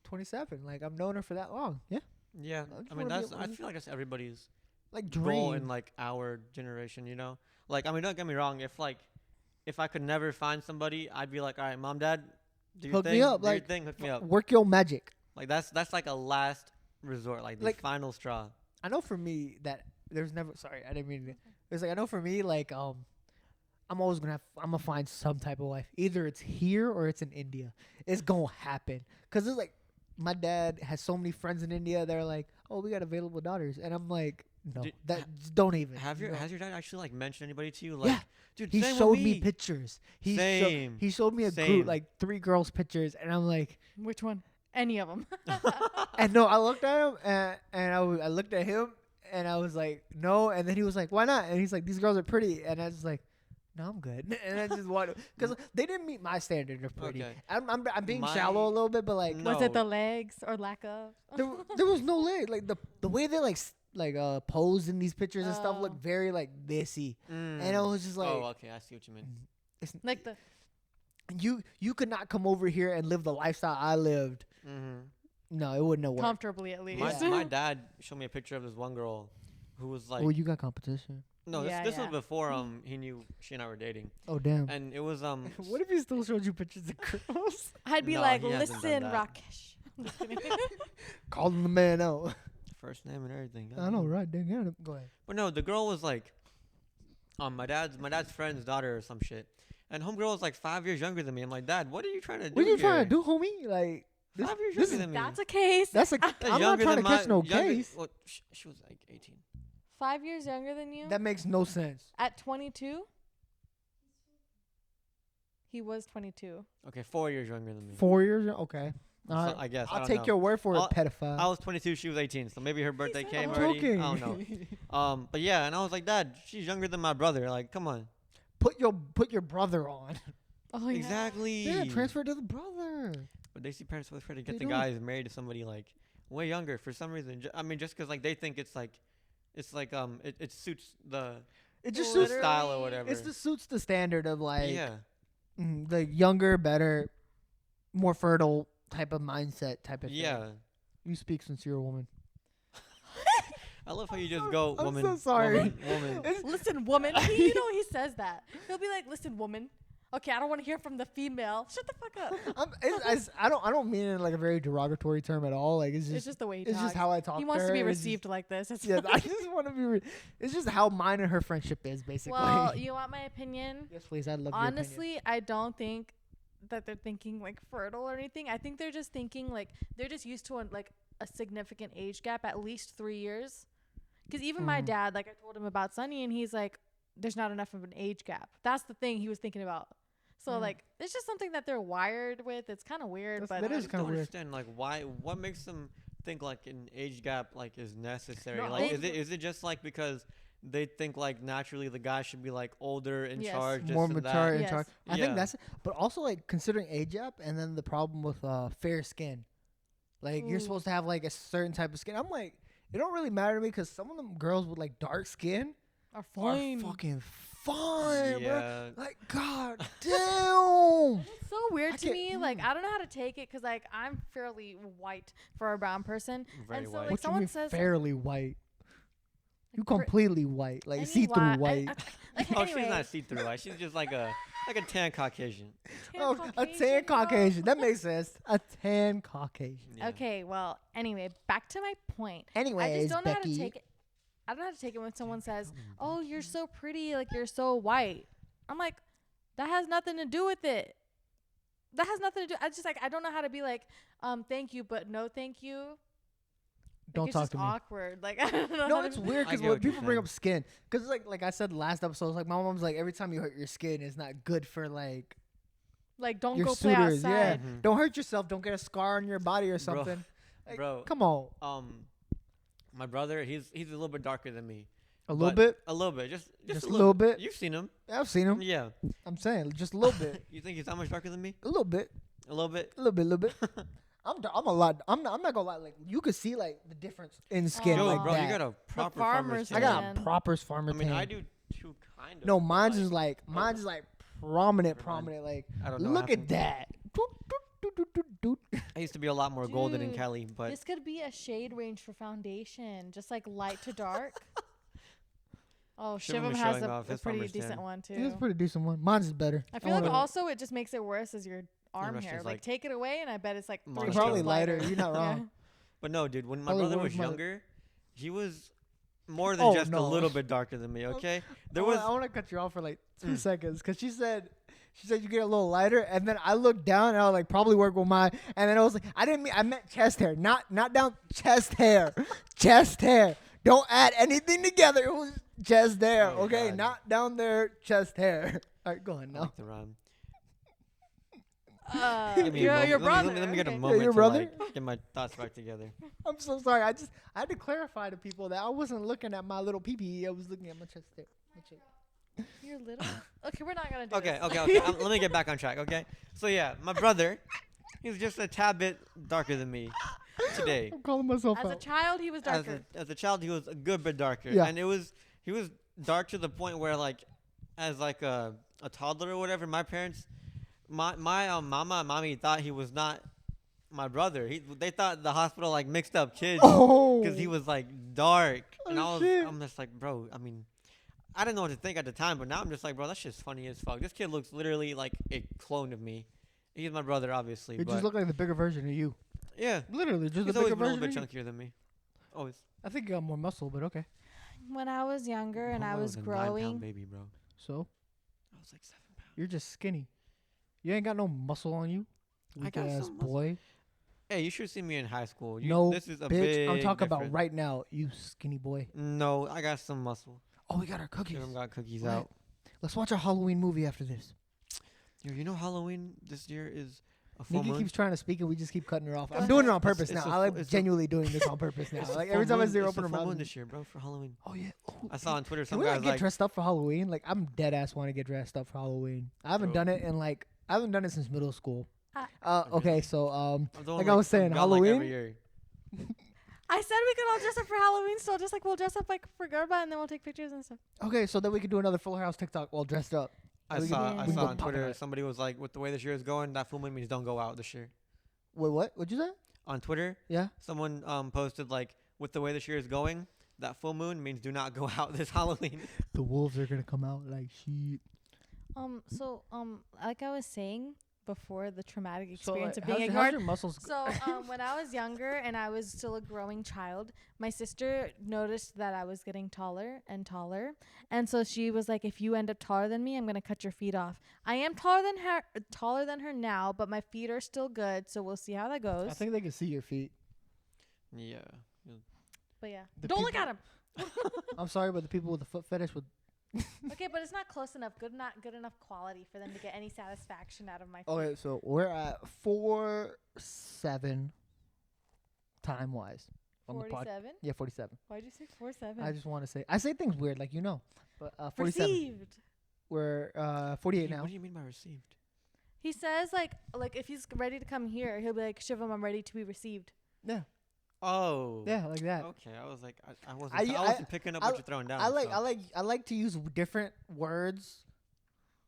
27. Like I've known her for that long. Yeah. Yeah, I just I mean wanna be that's. a- I feel like that's everybody's Like goal dream. in like our generation. You know, like I mean, don't get me wrong. If I could never find somebody, I'd be like, all right, mom, dad, do your Hook me thing. up, do your like, thing, hook me up. Work your magic. Like that's like a last resort, like the Like- final straw. I know for me that there's never. Sorry, I didn't mean to. It's like I know for me like I'm always gonna I'm gonna find some type of wife. Either it's here or it's in India. It's gonna happen. Cause it's like my dad has so many friends in India. They're like, oh, we got available daughters, and I'm like, no, Did- that don't even. Has your dad actually like mentioned anybody to you? Like, Yeah. dude, He same with showed me me pictures. He Same. he showed me a Same. group like 3 girls pictures, and I'm like, Which one? Any of them. And no, I looked at him and I looked at him and I was like, no. And then he was like, why not? And he's like, these girls are pretty. And I was like, no, I'm good. And I just wanted, because they didn't meet my standard of pretty. Okay. I'm being shallow a little bit, but like, No. Was it the legs or lack of? there was no leg. Like the way they pose in these pictures and stuff Oh. looked very like thisy. And I was just like, oh, okay, I see what you mean. it's, Like the you could not come over here and live the lifestyle I lived. Mm-hmm. No, it wouldn't have worked. comfortably at least. My dad showed me a picture of this one girl who was like, Oh, you got competition. no, Yeah, this was yeah. before he knew she and I were dating, Oh damn. and it was What if he still showed you pictures of girls? I'd be No, like, he hasn't done listen, that. Rakesh. I'm just kidding. Calling the man out. first name and everything. I know, right? Dang, yeah. Go ahead. But no, the girl was like, my dad's friend's daughter or some shit, and homegirl was like 5 years younger than me. I'm like, Dad, what are you trying to do? What are you here? trying to do, homie? Like, 5 years this younger is- than me. That's a case. that's like, That's I'm not younger trying to than catch no younger- case. Well, she was like 18. 5 years younger than you? That makes no sense. At 22? He was 22. Okay, 4 years younger than me. 4 years? Okay. All So, right. I guess. I I'll don't take know. your word for it, I'll- pedophile. I was 22, she was 18, so maybe her birthday said came I'm already. joking. I don't know. But yeah, and I was like, Dad, she's younger than my brother. Like, come on. Put your brother on. Oh, yeah. Exactly. Yeah, transfer to the brother. But they see parents with her to They get the do. guys married to somebody like way younger for some reason. I mean, just because like they think it's like it suits the It just Well, suits. style or whatever. It just suits the standard of like, yeah. like younger, better, more fertile type of mindset type of thing. Yeah. You speak since you're a woman. I love how you just go I'm woman. so sorry. Woman. Listen, woman. You know he says that. He'll be like, listen, woman. Okay, I don't want to hear from the female. Shut the fuck up. I don't mean it in like a very derogatory term at all. Like it's It's just just the way he it's talks. just how I talk. He wants to her. be It's just- received like this. That's Yeah, I fine. just want to be. It's just how mine and her friendship is, basically. Well, you want my opinion? yes, please. I'd love your opinion. Honestly, I don't think that they're thinking like fertile or anything. I think they're just thinking like they're just used to a significant age gap, at least 3 years. Because even my Mm. dad, like I told him about Sunny, and he's like, "There's not enough of an age gap." That's the thing he was thinking about. So Mm. like, it's just something that they're wired with. It's kind of weird, That's- but that I is just kinda don't weird. understand like what makes them think like an age gap like is necessary. No, Like they- is it just like because they think like naturally the guy should be like older in Yes. charge, this More and mature that. in Yes. charge. I Yeah. think that's. But also like considering age gap, and then the problem with fair skin. Like you're Ooh. supposed to have like a certain type of skin. I'm like, it don't really matter to me because some of them girls with like dark skin are fine. are fucking fine, bro. Yeah. Like god damn. It's so weird I to can't- me. Like I don't know how to take it because like I'm fairly white for a brown person. Very and so white. like What you someone mean says fairly white? You Pre- completely white, like any see-through whi- white. like, Oh, anyway, she's not see-through. Like she's just like a tan Caucasian. Oh, a tan Caucasian. That makes sense. A tan Caucasian. Yeah. Okay, well, anyway, back to my point. I Anyways, just don't know how Becky. to take it. I don't know how to take it when someone says, "Oh, you're so pretty, like you're so white." I'm like, that has nothing to do with it. That has nothing to do. I just like I don't know how to be like, thank you, but no, thank you. Like, Don't it's talk just to me. awkward. Like I don't know. No, how to it's be- weird I because get when what you're people bring saying. up skin, because like I said last episode, it's like my mom's like every time you hurt your skin, it's not good for like Like don't your go play suitors. Yeah, outside. Mhm. don't hurt yourself. Don't get a scar on your body or Bro. something. Like, Bro. come on, My brother, he's a little bit darker than me. a little But- bit. A little bit, just Just a little bit? You've seen him. I've seen him. Yeah. I'm saying just a little bit, You think he's that much darker than me? a little bit, A little bit. a little bit, a little bit. I'm a lot. I'm not gonna lie. Like you could see like the difference in skin Yo, Yo, like bro, that. you got a proper farmer's tan. I got tan. a proper farmer I mean, tan. I do too, kind of. No, but, mine's like, is like oh. prominent, Never mind. prominent. Like I don't know. look what at happened. that. Doot, doot, doot, doot, doot, doot. I used to be a lot more golden in Dude, Cali, but This could be a shade range for foundation, just like light to dark. Oh, Shivam Shivam is has showing a, off a his pretty farmer's decent tan. one too. It's a pretty decent one. Mine's is better. I feel like wanna- also it just makes it worse as your arm rest hair. is Like, like take it away, and I bet it's like 3 monochrome. shades Probably lighter. lighter. You're not Yeah. wrong. but no, dude. When my Probably brother worth was my- younger, he was more than Oh, just a no. little bit darker than me. Okay, there I was. want to cut you off for like 2 Mm. seconds because she said you get a little lighter, and then I looked down and I was like probably work with mine, and then I was like I meant chest hair, not down chest hair, chest hair. Don't add anything together. It was chest hair, Oh, okay? God. Not down there, chest hair. All right, go on I now. like the rhyme. Give me a moment. your Let me- brother. Let me get a okay. moment your to brother? like get my thoughts back together. I'm so sorry. I had to clarify to people that I wasn't looking at my little pee. I was looking at my chest there. My chest. You're little. Okay, we're not gonna do Okay, this. okay. Let me get back on track. Okay. So yeah, my brother, he's just a tad bit darker than me today. I'm calling myself As a out. child, he was darker. As a child, he was a good bit darker. Yeah. And he was dark to the point where like, as like a toddler or whatever, my parents, my mama and mommy thought he was not my brother. They thought the hospital like mixed up kids Oh. because he was like dark. And Oh, I was, shit. I'm just like, bro. I mean, I didn't know what to think at the time, but now I'm just like, bro, that's just funny as fuck. This kid looks literally like a clone of me. He's my brother, obviously. It but just looked like the bigger version of you. yeah, Literally, just he's the always bigger been a little version. bit Of you. chunkier than me. Always. I think you got more muscle, but okay. When I was younger and I Homo was a 9-pound growing, baby, bro. So I was like 7 pounds. you're just skinny. You ain't got no muscle on you. I Weak got ass some muscle. boy. Hey, you should see me in high school. No, this is a bitch, big I'm talking about difference. right now. You skinny boy. No, I got some muscle. Oh, we got our cookies. Shivam got cookies Right. out. Let's watch a Halloween movie after this. Yo, you know Halloween this year is a full Nikki moon. keeps trying to speak and we just keep cutting her off. Go I'm doing it ahead. on purpose It's now. a I like full- it's a- genuinely doing this on purpose now. It's a Like full every time I moon- see her it's open a her full mouth. moon this year, bro, for Halloween. Oh yeah. Ooh, I saw on Twitter Can some we guys like get like, dressed up for Halloween? Like I'm dead ass want to get dressed up for Halloween. I haven't Bro. done it in like I haven't done it since middle school. I- Okay, so I'm doing, like I was saying, I'm gone, Halloween? every year. I said we could all dress up for Halloween, so just like we'll dress up like for Garba and then we'll take pictures and stuff. okay, so then we could do another Full House TikTok while dressed up. I We can- saw, we I can saw go on pop it Twitter out. somebody was like, with the way this year is going, that full moon means don't go out this year. Wait, what? What'd you say? On Twitter, Yeah. someone posted like, with the way this year is going, that full moon means do not go out this Halloween. The wolves are gonna come out like sheep. So like I was saying before, the traumatic So experience like, of being how's ignored. your muscles? So when I was younger and I was still a growing child, my sister noticed that I was getting taller and taller, and so she was like, "If you end up taller than me, I'm gonna cut your feet off." I am taller than her now, but my feet are still good, so we'll see how that goes. I think they can see your feet. Yeah. But yeah, The don't look people- at him. I'm sorry, but the people with the foot fetish would. Okay, but it's not close enough. Not good enough quality for them to get any satisfaction out of my feet. Okay, so we're at 4-7 time wise on the pod. 47. Yeah, 47. Why'd you say 47? I just want to say I say things weird, like but 47. Received. We're 48 now. What do you mean by received? He says like if he's ready to come here, he'll be like, Shivam, I'm ready to be received. Yeah, Oh. yeah, like that. Okay, I was like, I I- wasn't picking up what you're throwing down. I like so I like to use different words.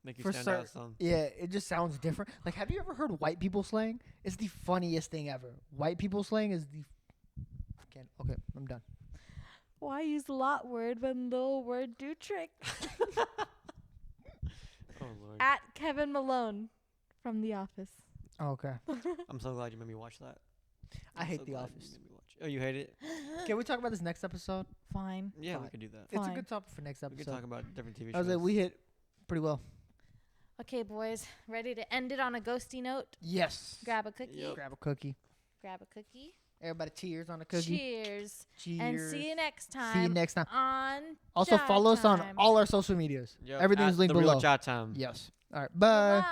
make you for stand cer- out some. Yeah, it just sounds different. Like, have you ever heard white people slang? It's the funniest thing ever. White people slang is the. Okay, I'm done. Why use lot word when little word do trick? Oh lord. At Kevin Malone from The Office. Oh, okay. I'm so glad you made me watch that. I I'm hate so The glad you Office. made me watch it. Oh, you hate it? Can we talk about this next episode? Fine. Yeah, we Fine. could do that. It's a Fine. good topic for next We could episode. talk about different TV shows. I was like, we hit pretty well. Okay, boys, ready to end it on a ghosty note? Yes. Grab a cookie. Yep. Grab a cookie. Grab a cookie. Everybody cheers on a cookie. Cheers. Cheers. And see you next time. See you next time. On Also Chat follow us on Time. all our social medias. Yep, Everything's at linked the below. Real Chat Time. Yes. All right. Bye. Bye.